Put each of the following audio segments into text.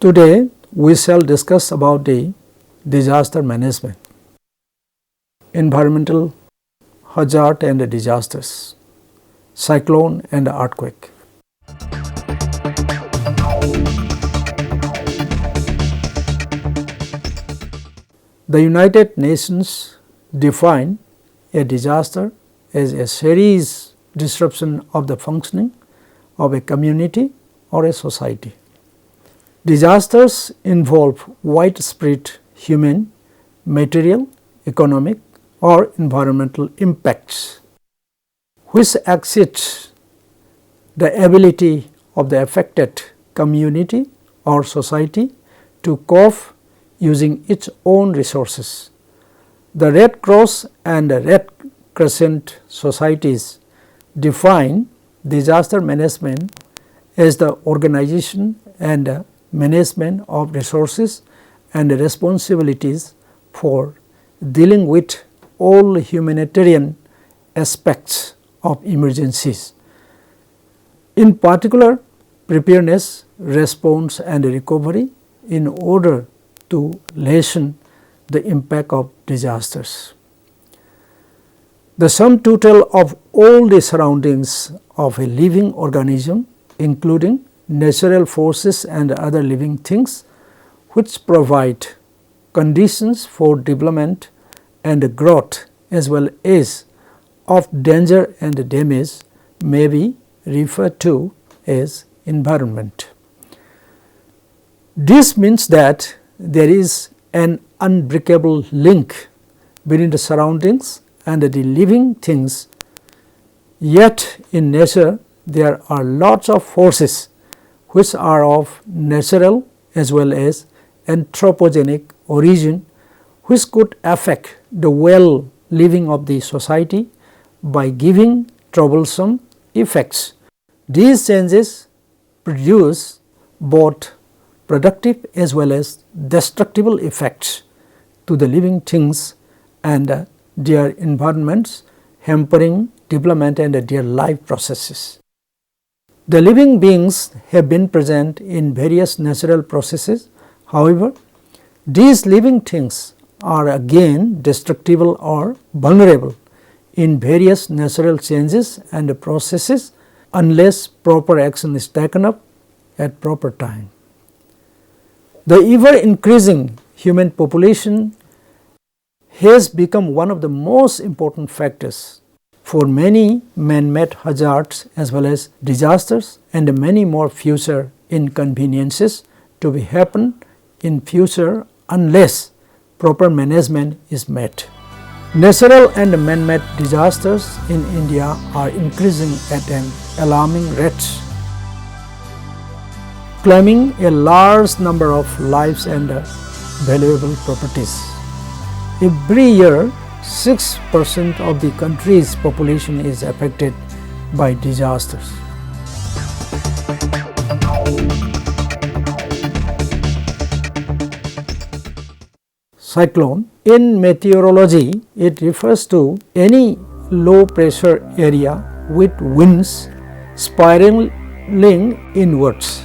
Today we shall discuss about the disaster management, environmental hazard and disasters, cyclone and earthquake. The United Nations define a disaster as a serious disruption of the functioning of a community or a society. Disasters involve widespread human, material, economic or environmental impacts which exceed the ability of the affected community or society to cope using its own resources. The Red Cross and Red Crescent societies define disaster management as the organization and management of resources and responsibilities for dealing with all humanitarian aspects of emergencies. In particular, preparedness, response and recovery in order to lessen the impact of disasters. The sum total of all the surroundings of a living organism, including natural forces and other living things which provide conditions for development and growth as well as of danger and damage, may be referred to as environment. This means that there is an unbreakable link between the surroundings and the living things, yet in nature there are lots of forces which are of natural as well as anthropogenic origin, which could affect the well-living of the society by giving troublesome effects. These changes produce both productive as well as destructible effects to the living things and their environments, hampering development and their life processes. The living beings have been present in various natural processes. However, these living things are again destructible or vulnerable in various natural changes and processes unless proper action is taken up at proper time. The ever increasing human population has become one of the most important factors for many man-made hazards as well as disasters and many more future inconveniences to be happen in future unless proper management is made. Natural and man-made disasters in India are increasing at an alarming rate, claiming a large number of lives and valuable properties. Every year, 6% of the country's population is affected by disasters. Cyclone. In meteorology, it refers to any low pressure area with winds spiraling inwards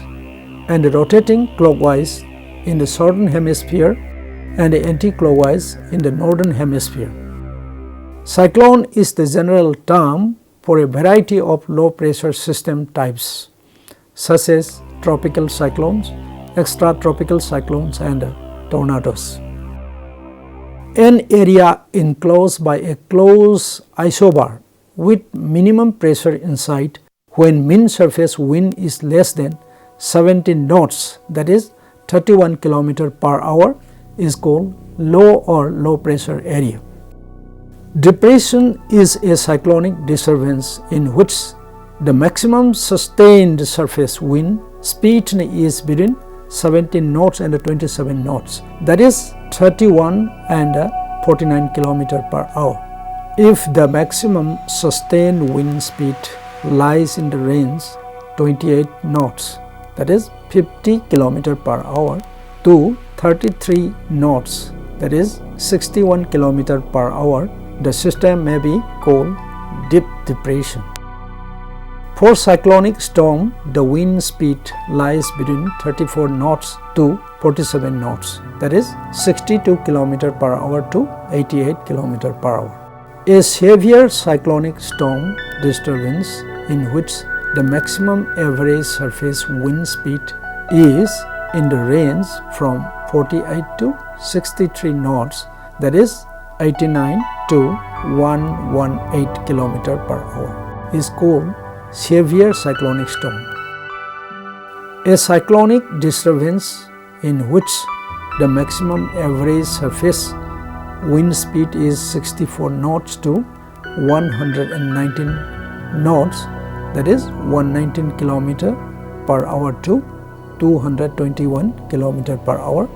and rotating clockwise in the southern hemisphere and anti-clockwise in the northern hemisphere. Cyclone is the general term for a variety of low pressure system types such as tropical cyclones, extratropical cyclones and tornadoes. An area enclosed by a closed isobar with minimum pressure inside when mean surface wind is less than 17 knots, that is 31 km per hour, is called low or low pressure area. Depression is a cyclonic disturbance in which the maximum sustained surface wind speed is between 17 knots and 27 knots, that is 31 and 49 km per hour. If the maximum sustained wind speed lies in the range 28 knots, that is 50 km per hour to 33 knots, that is 61 km per hour, the system may be called deep depression. For cyclonic storm, the wind speed lies between 34 knots to 47 knots, that is 62 km per hour to 88 km per hour. A severe cyclonic storm disturbance in which the maximum average surface wind speed is in the range from 48 to 63 knots, that is 89 to 118 km per hour, is called severe cyclonic storm. A cyclonic disturbance in which the maximum average surface wind speed is 64 knots to 119 knots, that is 119 km per hour to 221 km per hour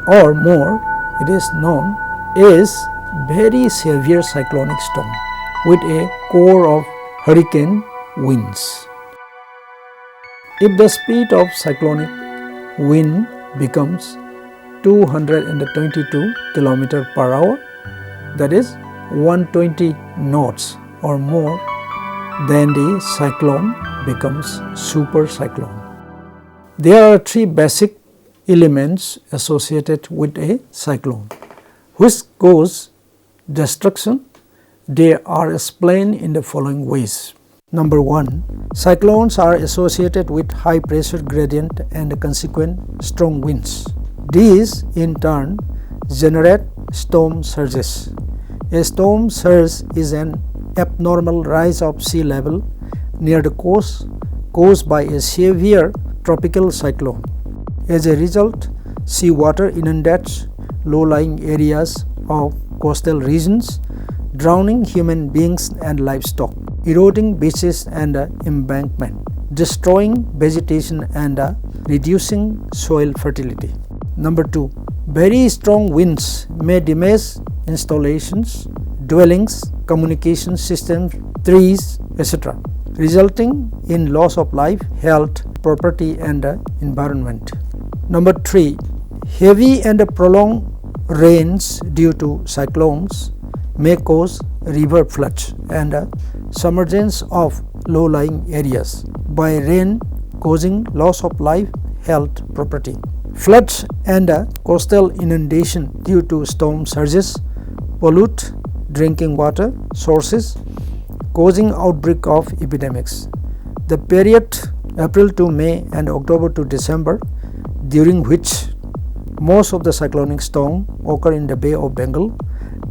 or more, it is known as very severe cyclonic storm with a core of hurricane winds. If the speed of cyclonic wind becomes 222 km per hour, that is 120 knots or more, then the cyclone becomes super cyclone. There are three basic elements associated with a cyclone which cause destruction. They are explained in the following ways. Number 1, cyclones are associated with high pressure gradient and consequent strong winds. These in turn generate storm surges. A storm surge is an abnormal rise of sea level near the coast caused by a severe tropical cyclone. As a result, seawater inundates low-lying areas of coastal regions, drowning human beings and livestock, eroding beaches and embankment, destroying vegetation and reducing soil fertility. Number 2, very strong winds may damage installations, dwellings, communication systems, trees, etc., resulting in loss of life, health, property and environment. Number 3, heavy and prolonged rains due to cyclones may cause river floods and submergence of low-lying areas by rain causing loss of life, health, property. Floods and coastal inundation due to storm surges pollute drinking water sources, causing outbreak of epidemics. The period April to May and October to December, during which most of the cyclonic storms occur in the Bay of Bengal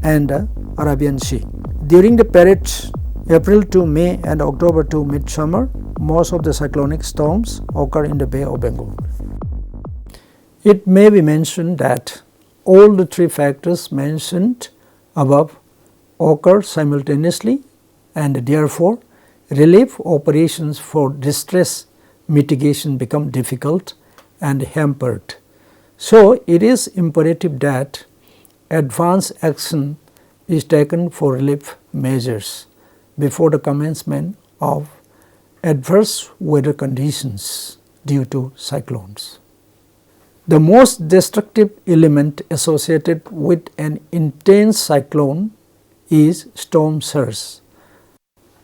and Arabian Sea. During the period April to May and October to midsummer, most of the cyclonic storms occur in the Bay of Bengal. It may be mentioned that all the three factors mentioned above occur simultaneously and therefore relief operations for distress mitigation become difficult and hampered. So, it is imperative that advance action is taken for relief measures before the commencement of adverse weather conditions due to cyclones. The most destructive element associated with an intense cyclone is storm surge.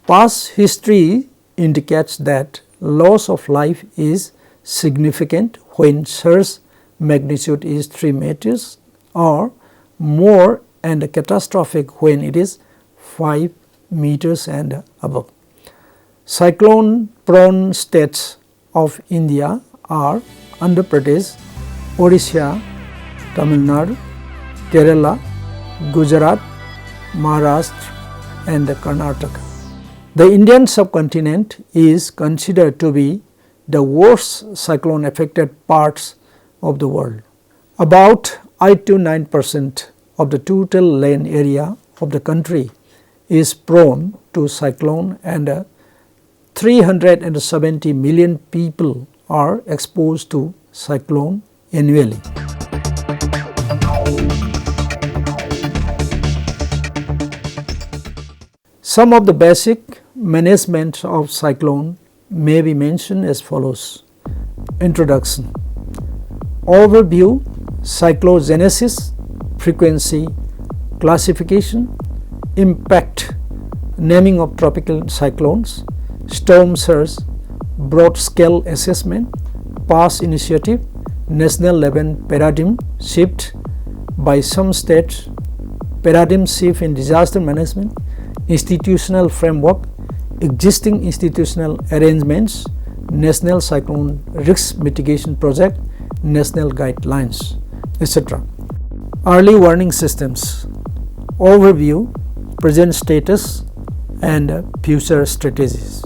Past history indicates that loss of life is significant when surge magnitude is 3 meters or more and catastrophic when it is 5 meters and above. Cyclone prone states of India are Andhra Pradesh, Odisha, Tamil Nadu, Kerala, Gujarat, Maharashtra and Karnataka. The Indian subcontinent is considered to be the worst cyclone affected parts of the world. About 8 to 9% of the total land area of the country is prone to cyclone and 370 million people are exposed to cyclone annually. Some of the basic management of cyclone may be mentioned as follows. Introduction. Overview, cyclogenesis, frequency, classification, impact, naming of tropical cyclones, storm surge, broad scale assessment, PASS initiative, national level paradigm shift by some states, paradigm shift in disaster management, institutional framework, existing institutional arrangements, national cyclone risk mitigation project, national guidelines, etc. Early warning systems, overview, present status and future strategies,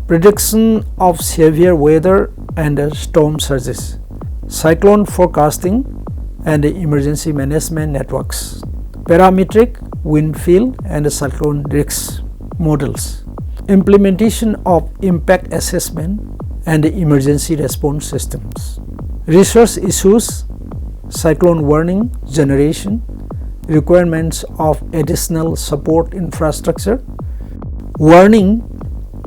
prediction of severe weather and storm surges, cyclone forecasting and emergency management networks, parametric wind field and cyclone risks models, implementation of impact assessment and emergency response systems, resource issues, cyclone warning generation, requirements of additional support infrastructure, warning,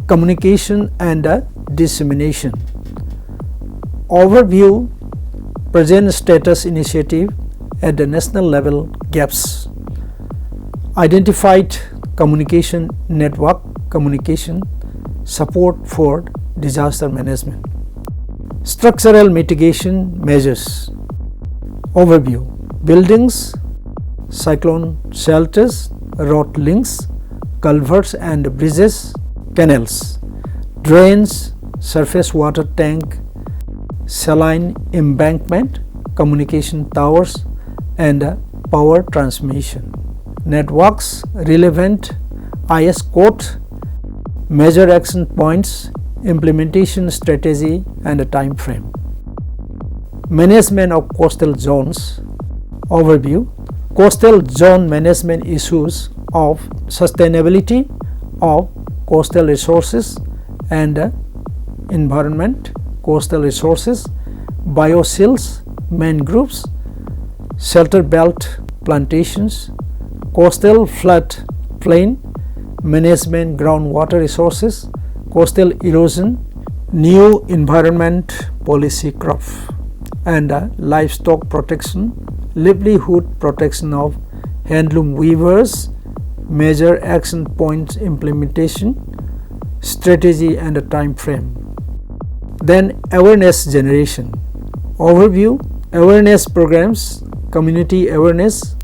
communication and dissemination, overview, present status initiative at the national level gaps, identified communication network communication support for disaster management, structural mitigation measures, overview, buildings, cyclone shelters, road links, culverts and bridges, canals, drains, surface water tank, saline embankment, communication towers and power transmission, networks, relevant IS code, major action points, implementation strategy and time frame, management of coastal zones, overview, coastal zone management issues of sustainability of coastal resources and environment, coastal resources, bioseals, mangroves, shelter belt plantations, coastal flood plain management, groundwater resources, coastal erosion, new environment policy crop and livestock protection, livelihood protection of handloom weavers, major action points implementation, strategy and a time frame. Then awareness generation, overview, awareness programs, community awareness,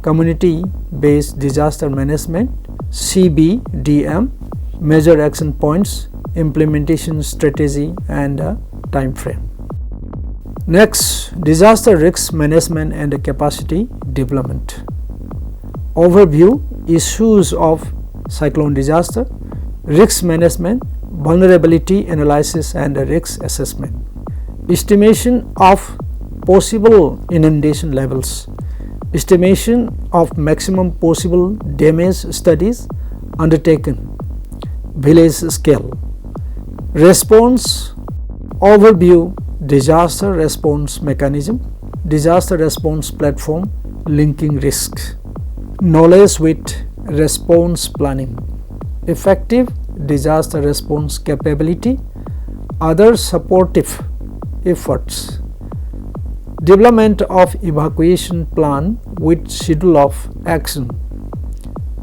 community based disaster management, CBDM, major action points, implementation strategy and a time frame. Next, disaster risk management and capacity development, overview, issues of cyclone disaster, risk management, vulnerability analysis and risk assessment, estimation of possible inundation levels, estimation of maximum possible damage studies undertaken, village scale, response, overview, disaster response mechanism, disaster response platform, linking risks, knowledge with response planning, effective disaster response capability, other supportive efforts, development of evacuation plan with schedule of action,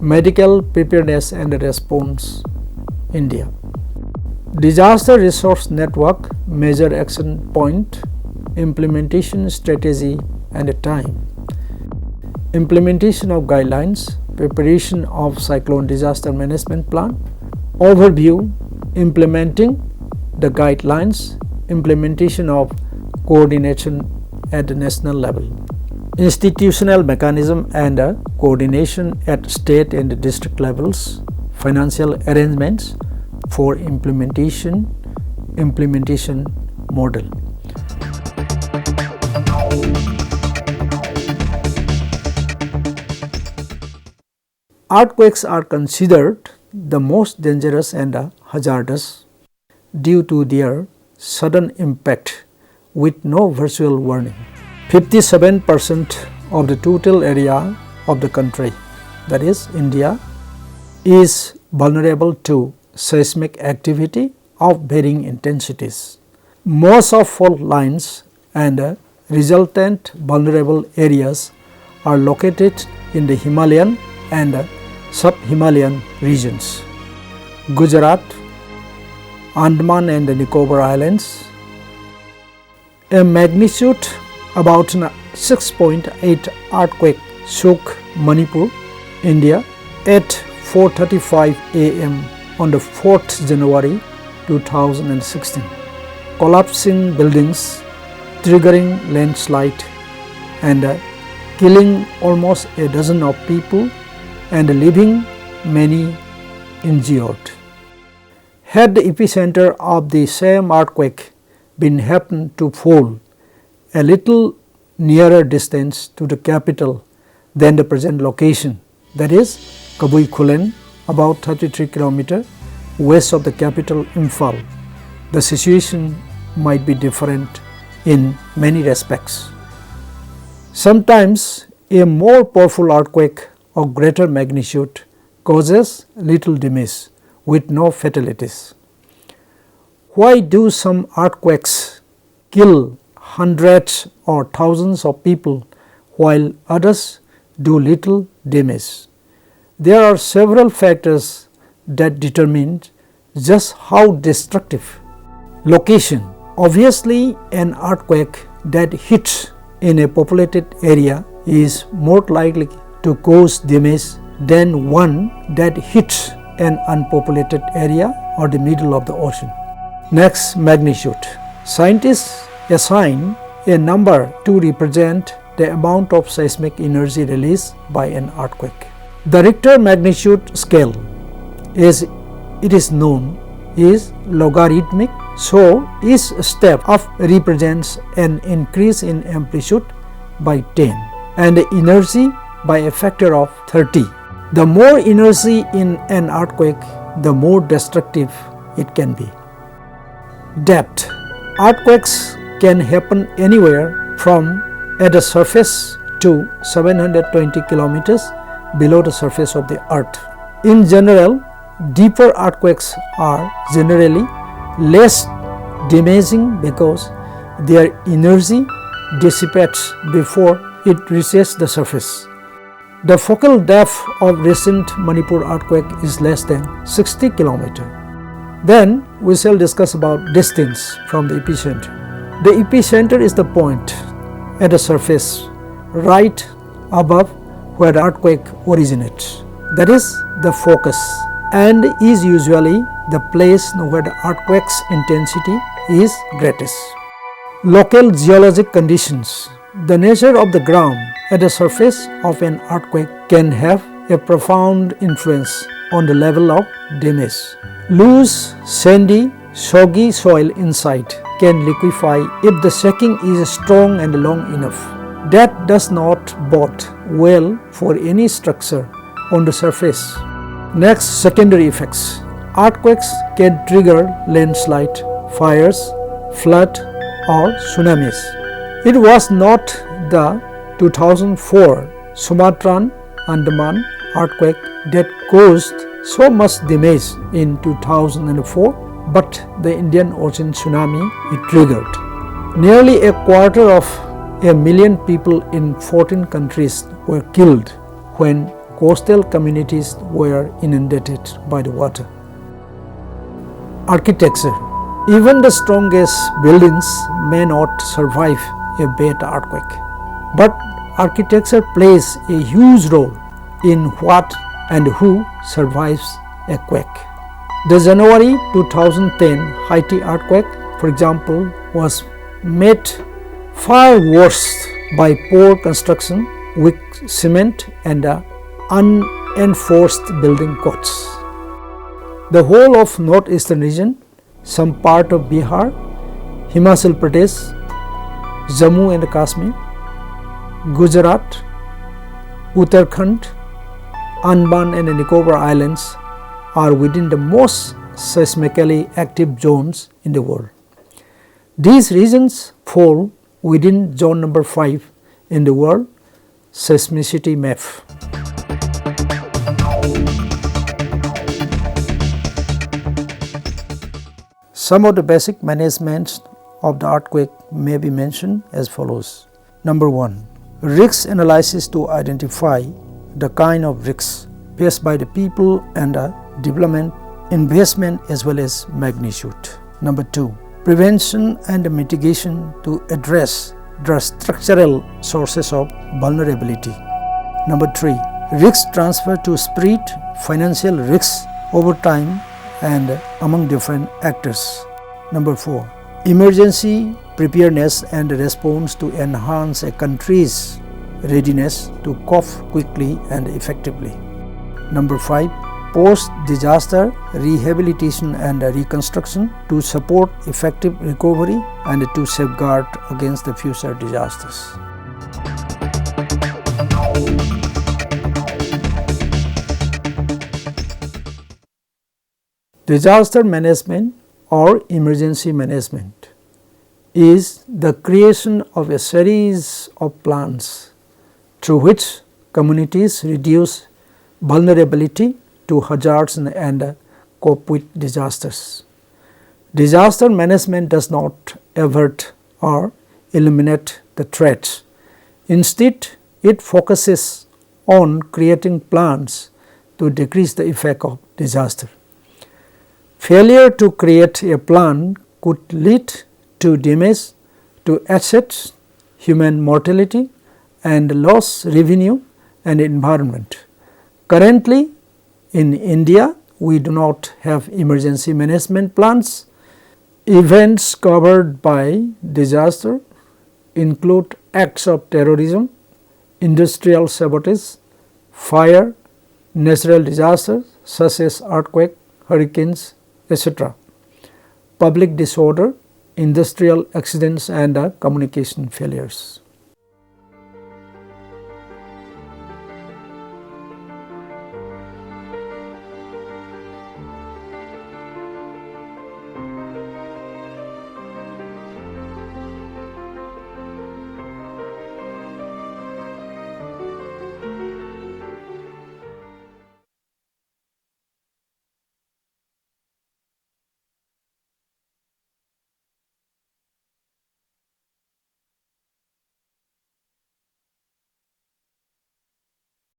medical preparedness and response, India, disaster resource network, major action point, implementation strategy and time, implementation of guidelines, preparation of cyclone disaster management plan, overview, implementing the guidelines, implementation of coordination at the national level, institutional mechanism and coordination at state and district levels, financial arrangements for implementation model. Earthquakes are considered the most dangerous and hazardous due to their sudden impact with no visual warning. 57% of the total area of the country, that is India, is vulnerable to seismic activity of varying intensities. Most of fault lines and resultant vulnerable areas are located in the Himalayan and sub-Himalayan regions. Gujarat, Andaman and the Nicobar Islands. A magnitude about 6.8 earthquake shook Manipur, India at 4:35 am on the 4th January 2016, collapsing buildings, triggering landslide and killing almost a dozen of people and leaving many injured. Had the epicenter of the same earthquake been happened to fall a little nearer distance to the capital than the present location, that is Kabui Khulen, about 33 km west of the capital Imphal, the situation might be different in many respects. Sometimes a more powerful earthquake of greater magnitude causes little damage with no fatalities. Why do some earthquakes kill hundreds or thousands of people while others do little damage? There are several factors that determine just how destructive. Location. Obviously, an earthquake that hits in a populated area is more likely to cause damage than one that hits an unpopulated area or the middle of the ocean. Next, magnitude. Scientists assign a number to represent the amount of seismic energy released by an earthquake. The Richter magnitude scale, as it is known, is logarithmic, so each step up represents an increase in amplitude by 10 and the energy by a factor of 30. The more energy in an earthquake, the more destructive it can be. Depth. Earthquakes can happen anywhere from at the surface to 720 kilometers below the surface of the earth. In general, deeper earthquakes are generally less damaging because their energy dissipates before it reaches the surface. The focal depth of recent Manipur earthquake is less than 60 km. Then we shall discuss about distance from the epicenter. The epicenter is the point at the surface right above where the earthquake originates. That is the focus and is usually the place where the earthquake's intensity is greatest. Local geologic conditions. The nature of the ground at the surface of an earthquake can have a profound influence on the level of damage. Loose, sandy, soggy soil inside can liquefy if the shaking is strong and long enough. That does not bode well for any structure on the surface. Next, secondary effects. Earthquakes can trigger landslide, fires, flood or tsunamis. It was not the 2004 Sumatran Andaman earthquake that caused so much damage in 2004, but the Indian Ocean tsunami it triggered. Nearly a quarter of a million people in 14 countries were killed when coastal communities were inundated by the water. Architecture. Even the strongest buildings may not survive a bad earthquake, but architecture plays a huge role in what and who survives a quake. The January 2010 Haiti earthquake, for example, was made far worse by poor construction, weak cement and unenforced building codes. The whole of northeastern region, some part of Bihar, Himachal Pradesh, Jammu and Kashmir, Gujarat, Uttarakhand, Andaman and Nicobar Islands are within the most seismically active zones in the world. These regions fall within zone number 5 in the world seismicity map. Some of the basic management of the earthquake may be mentioned as follows. Number 1. Risk analysis to identify the kind of risks faced by the people and the development investment as well as magnitude. Number 2, prevention and mitigation to address the structural sources of vulnerability. Number 3, risk transfer to spread financial risks over time and among different actors. Number 4, emergency preparedness and response to enhance a country's readiness to cope quickly and effectively. Number 5, post-disaster rehabilitation and reconstruction to support effective recovery and to safeguard against the future disasters. Disaster management or emergency management is the creation of a series of plans through which communities reduce vulnerability to hazards and cope with disasters. Disaster management does not avert or eliminate the threats. Instead, it focuses on creating plans to decrease the effect of disaster. Failure to create a plan could lead to damage to assets, human mortality, and loss revenue and environment. Currently, in India, we do not have emergency management plans. Events covered by disaster include acts of terrorism, industrial sabotage, fire, natural disasters such as earthquake, hurricanes, etc., public disorder, industrial accidents and communication failures.